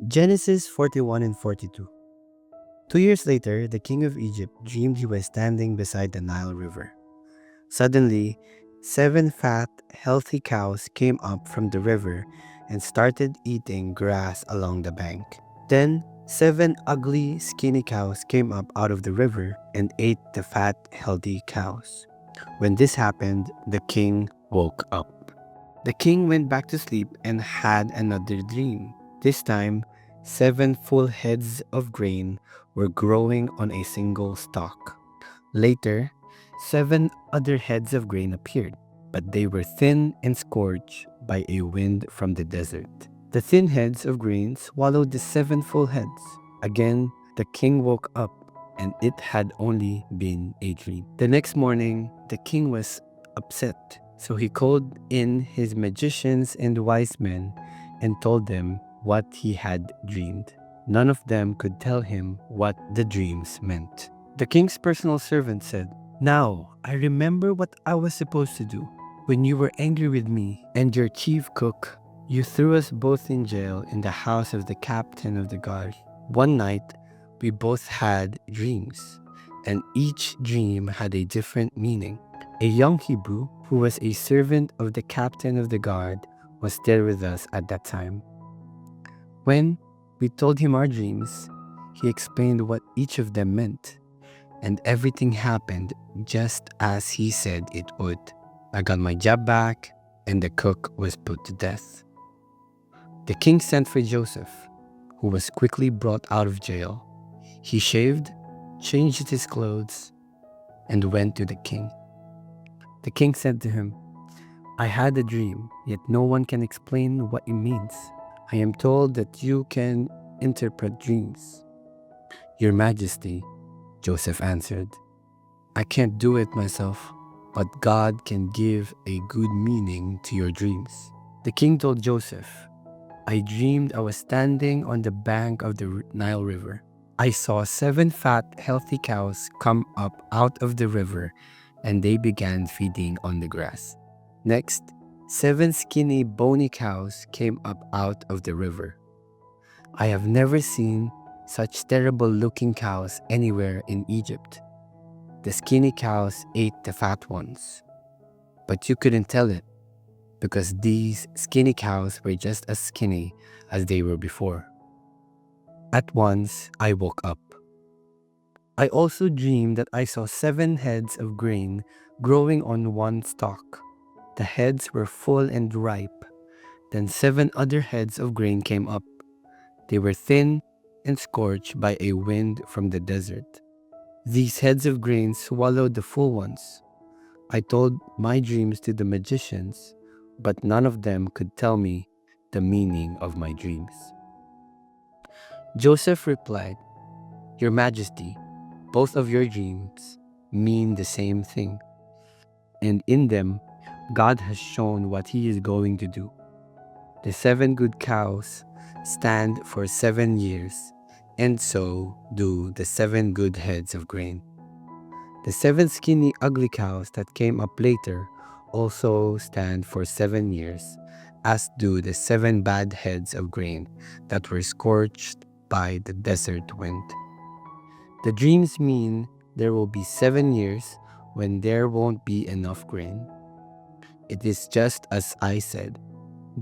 Genesis 41 and 42. 2 years later, the king of Egypt dreamed he was standing beside the Nile River. Suddenly, 7 fat, healthy cows came up from the river and started eating grass along the bank. Then, 7 ugly, skinny cows came up out of the river and ate the fat, healthy cows. When this happened, the king woke up. The king went back to sleep and had another dream. This time, 7 full heads of grain were growing on a single stalk. Later, 7 other heads of grain appeared, but they were thin and scorched by a wind from the desert. The thin heads of grain swallowed the 7 full heads. Again, the king woke up, and it had only been a dream. The next morning, the king was upset, so he called in his magicians and wise men and told them what he had dreamed. None of them could tell him what the dreams meant. The king's personal servant said, "Now I remember what I was supposed to do. When you were angry with me and your chief cook, you threw us both in jail in the house of the captain of the guard. One night, we both had dreams, and each dream had a different meaning. A young Hebrew, who was a servant of the captain of the guard, was there with us at that time. When we told him our dreams, he explained what each of them meant, and everything happened just as he said it would. I got my job back, and the cook was put to death." The king sent for Joseph, who was quickly brought out of jail. He shaved, changed his clothes, and went to the king. The king said to him, "I had a dream, yet no one can explain what it means. I am told that you can interpret dreams." "Your Majesty," Joseph answered, "I can't do it myself, but God can give a good meaning to your dreams." The king told Joseph, "I dreamed I was standing on the bank of the Nile River. I saw 7 fat, healthy cows come up out of the river, and they began feeding on the grass. Next, 7 skinny, bony cows came up out of the river. I have never seen such terrible-looking cows anywhere in Egypt. The skinny cows ate the fat ones, but you couldn't tell it, because these skinny cows were just as skinny as they were before. At once, I woke up. I also dreamed that I saw 7 heads of grain growing on one stalk. The heads were full and ripe. Then 7 other heads of grain came up. They were thin and scorched by a wind from the desert. These heads of grain swallowed the full ones. I told my dreams to the magicians, but none of them could tell me the meaning of my dreams." Joseph replied, "Your Majesty, both of your dreams mean the same thing, and in them, God has shown what He is going to do. The 7 good cows stand for 7 years, and so do the 7 good heads of grain. The 7 skinny, ugly cows that came up later also stand for 7 years, as do the 7 bad heads of grain that were scorched by the desert wind. The dreams mean there will be 7 years when there won't be enough grain. It is just as I said.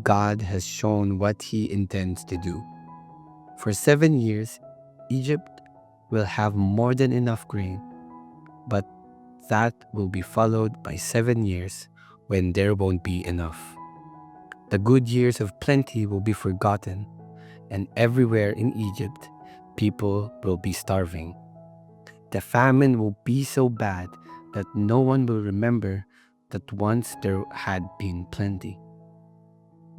God has shown what He intends to do. For 7 years, Egypt will have more than enough grain, but that will be followed by 7 years when there won't be enough. The good years of plenty will be forgotten, and everywhere in Egypt, people will be starving. The famine will be so bad that no one will remember that once there had been plenty.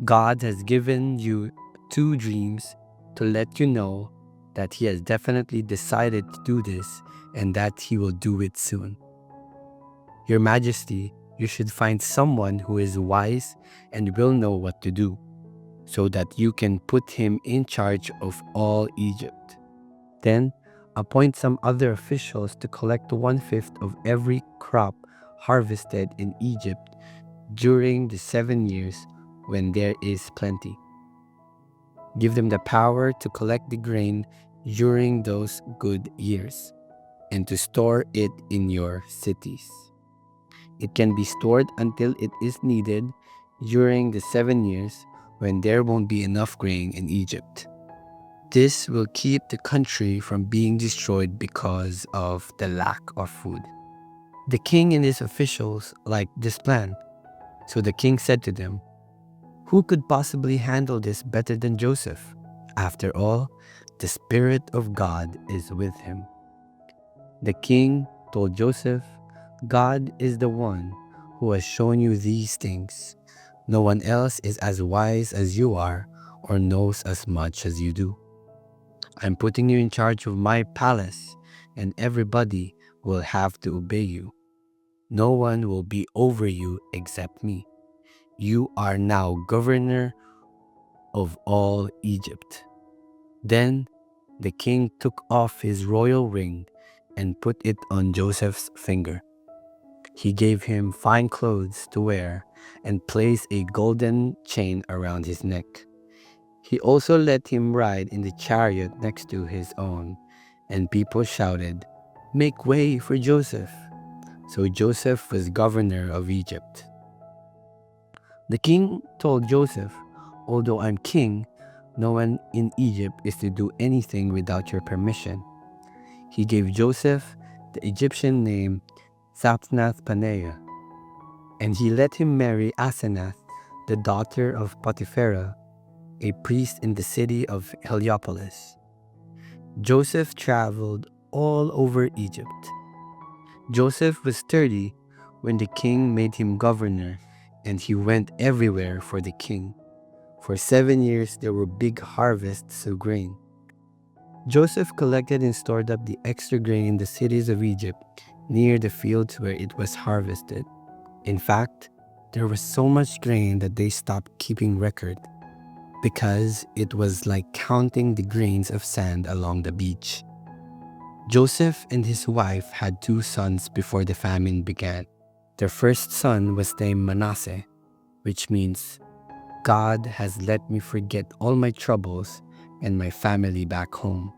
God has given you 2 dreams to let you know that He has definitely decided to do this and that He will do it soon. Your Majesty, you should find someone who is wise and will know what to do, so that you can put him in charge of all Egypt. Then appoint some other officials to collect 1/5 of every crop harvested in Egypt during the 7 years when there is plenty. Give them the power to collect the grain during those good years and to store it in your cities. It can be stored until it is needed during the 7 years when there won't be enough grain in Egypt. This will keep the country from being destroyed because of the lack of food. The king and his officials liked this plan, so the king said to them, "Who could possibly handle this better than Joseph? After all, the Spirit of God is with him." The king told Joseph, "God is the one who has shown you these things. No one else is as wise as you are or knows as much as you do. I'm putting you in charge of my palace, and everybody will have to obey you. No one will be over you except me. You are now governor of all Egypt." Then the king took off his royal ring and put it on Joseph's finger. He gave him fine clothes to wear and placed a golden chain around his neck. He also let him ride in the chariot next to his own, and people shouted, "Make way for Joseph." So Joseph was governor of Egypt. The king told Joseph, "Although I'm king, no one in Egypt is to do anything without your permission." He gave Joseph the Egyptian name Zaphnath-Paneah, and he let him marry Asenath, the daughter of Potipharah, a priest in the city of Heliopolis. Joseph traveled all over Egypt. Joseph was 30 when the king made him governor, and he went everywhere for the king. For 7 years there were big harvests of grain. Joseph collected and stored up the extra grain in the cities of Egypt near the fields where it was harvested. In fact, there was so much grain that they stopped keeping record because it was like counting the grains of sand along the beach. Joseph and his wife had 2 sons before the famine began. Their first son was named Manasseh, which means, "God has let me forget all my troubles and my family back home."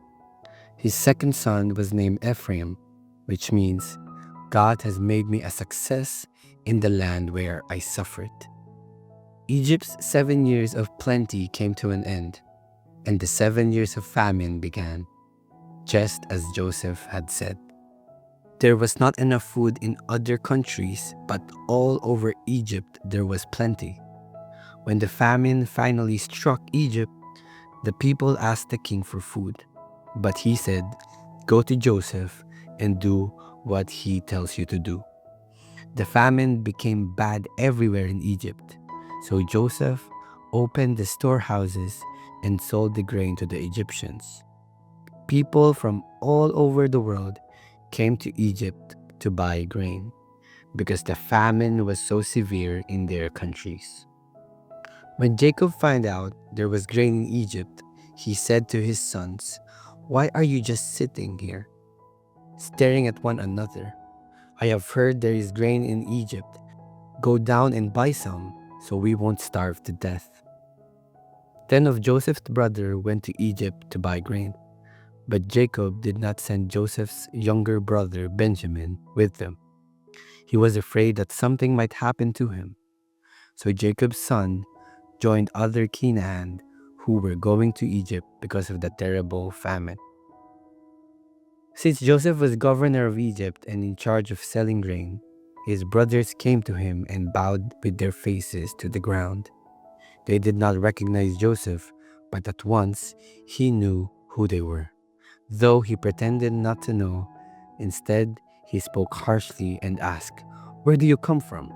His second son was named Ephraim, which means, "God has made me a success in the land where I suffered." Egypt's 7 years of plenty came to an end, and the 7 years of famine began, just as Joseph had said. There was not enough food in other countries, but all over Egypt there was plenty. When the famine finally struck Egypt, the people asked the king for food. But he said, "Go to Joseph and do what he tells you to do." The famine became bad everywhere in Egypt. So Joseph opened the storehouses and sold the grain to the Egyptians. People from all over the world came to Egypt to buy grain because the famine was so severe in their countries. When Jacob found out there was grain in Egypt, he said to his sons, "Why are you just sitting here, staring at one another? I have heard there is grain in Egypt. Go down and buy some, so we won't starve to death." 10 of Joseph's brothers went to Egypt to buy grain, but Jacob did not send Joseph's younger brother Benjamin with them. He was afraid that something might happen to him. So Jacob's son joined other Canaan who were going to Egypt because of the terrible famine. Since Joseph was governor of Egypt and in charge of selling grain, his brothers came to him and bowed with their faces to the ground. They did not recognize Joseph, but at once he knew who they were. Though he pretended not to know, instead he spoke harshly and asked, "Where do you come from?"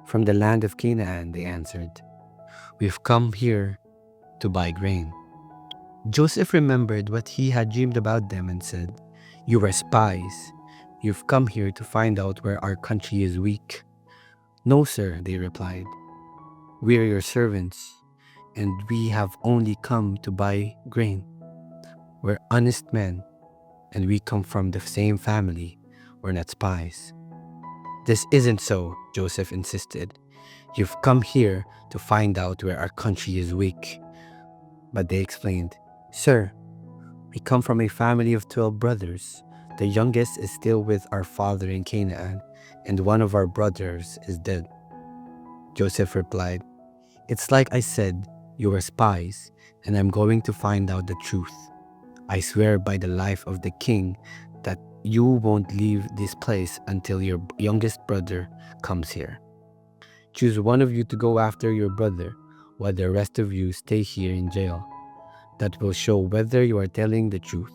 "From the land of Canaan," they answered. "We've come here to buy grain." Joseph remembered what he had dreamed about them and said, "You are spies. You've come here to find out where our country is weak." "No, sir," they replied. "We are your servants, and we have only come to buy grain. We're honest men, and we come from the same family. We're not spies." "This isn't so," Joseph insisted. "You've come here to find out where our country is weak. But they explained, "Sir, we come from a family of 12 brothers. The youngest is still with our father in Canaan, and one of our brothers is dead." Joseph replied, "It's like I said, you are spies, and I'm going to find out the truth. I swear by the life of the king that you won't leave this place until your youngest brother comes here. Choose one of you to go after your brother, while the rest of you stay here in jail. That will show whether you are telling the truth.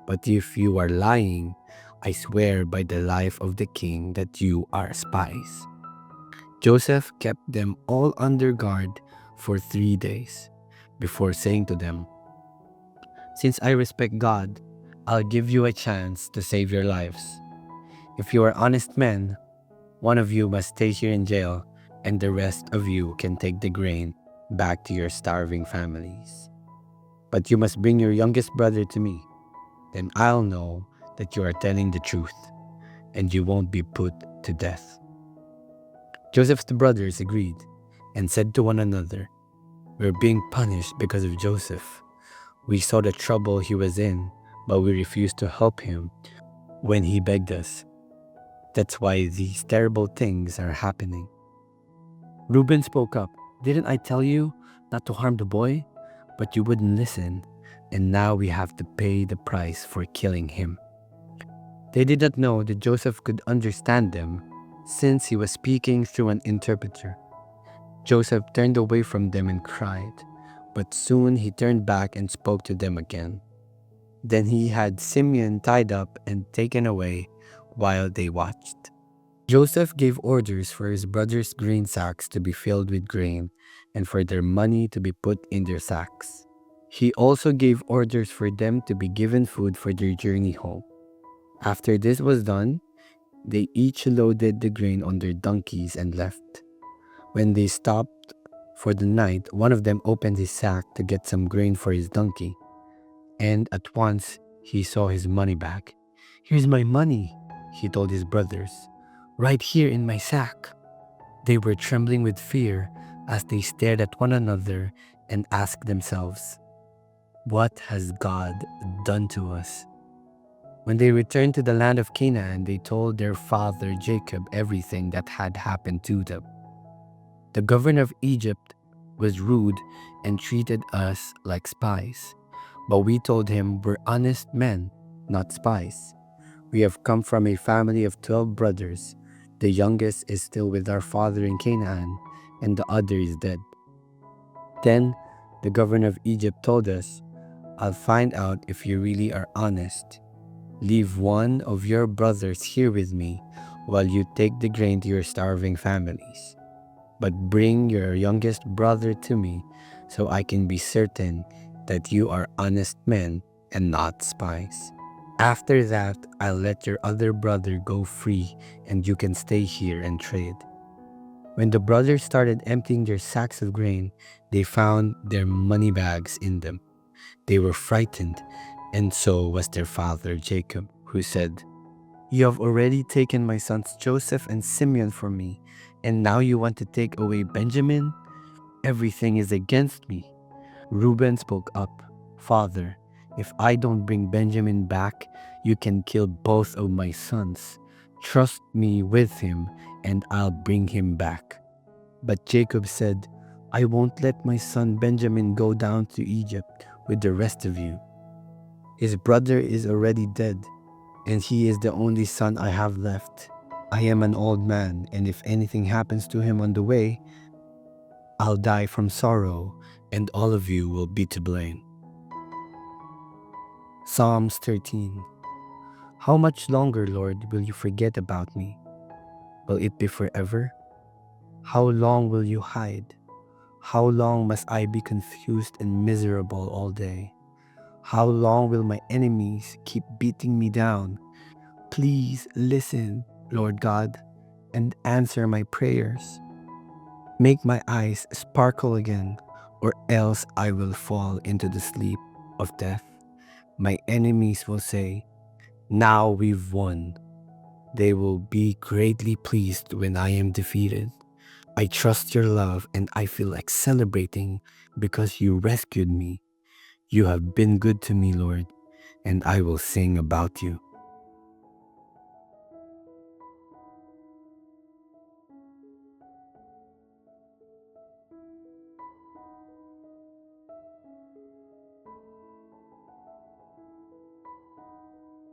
But if you are lying, I swear by the life of the king that you are spies." Joseph kept them all under guard for 3 days before saying to them, "Since I respect God, I'll give you a chance to save your lives. If you are honest men, one of you must stay here in jail, and the rest of you can take the grain back to your starving families. But you must bring your youngest brother to me. Then I'll know that you are telling the truth, and you won't be put to death." Joseph's brothers agreed and said to one another, "We're being punished because of Joseph. We saw the trouble he was in, but we refused to help him when he begged us. That's why these terrible things are happening." Reuben spoke up, "Didn't I tell you not to harm the boy? But you wouldn't listen, and now we have to pay the price for killing him." They did not know that Joseph could understand them, since he was speaking through an interpreter. Joseph turned away from them and cried, but soon he turned back and spoke to them again. Then he had Simeon tied up and taken away while they watched. Joseph gave orders for his brothers' grain sacks to be filled with grain and for their money to be put in their sacks. He also gave orders for them to be given food for their journey home. After this was done, they each loaded the grain on their donkeys and left. When they stopped for the night, one of them opened his sack to get some grain for his donkey, and at once he saw his money bag. "Here's my money," he told his brothers, "right here in my sack." They were trembling with fear as they stared at one another and asked themselves, "What has God done to us?" When they returned to the land of Canaan, they told their father Jacob everything that had happened to them. "The governor of Egypt was rude and treated us like spies. But we told him we're honest men, not spies. We have come from a family of 12 brothers. The youngest is still with our father in Canaan, and the other is dead." Then the governor of Egypt told us, "I'll find out if you really are honest. Leave one of your brothers here with me while you take the grain to your starving families. But bring your youngest brother to me so I can be certain that you are honest men and not spies. After that, I'll let your other brother go free and you can stay here and trade." When the brothers started emptying their sacks of grain, they found their money bags in them. They were frightened, and so was their father Jacob, who said, "You have already taken my sons Joseph and Simeon from me, and now you want to take away Benjamin? Everything is against me." Reuben spoke up, "Father, if I don't bring Benjamin back, you can kill both of my sons. Trust me with him, and I'll bring him back." But Jacob said, "I won't let my son Benjamin go down to Egypt with the rest of you. His brother is already dead, and he is the only son I have left. I am an old man, and if anything happens to him on the way, I'll die from sorrow, and all of you will be to blame." Psalms 13. How much longer, Lord, will you forget about me? Will it be forever? How long will you hide? How long must I be confused and miserable all day? How long will my enemies keep beating me down? Please listen, Lord God, and answer my prayers. Make my eyes sparkle again, or else I will fall into the sleep of death. My enemies will say, "Now we've won." They will be greatly pleased when I am defeated. I trust your love and I feel like celebrating because you rescued me. You have been good to me, Lord, and I will sing about you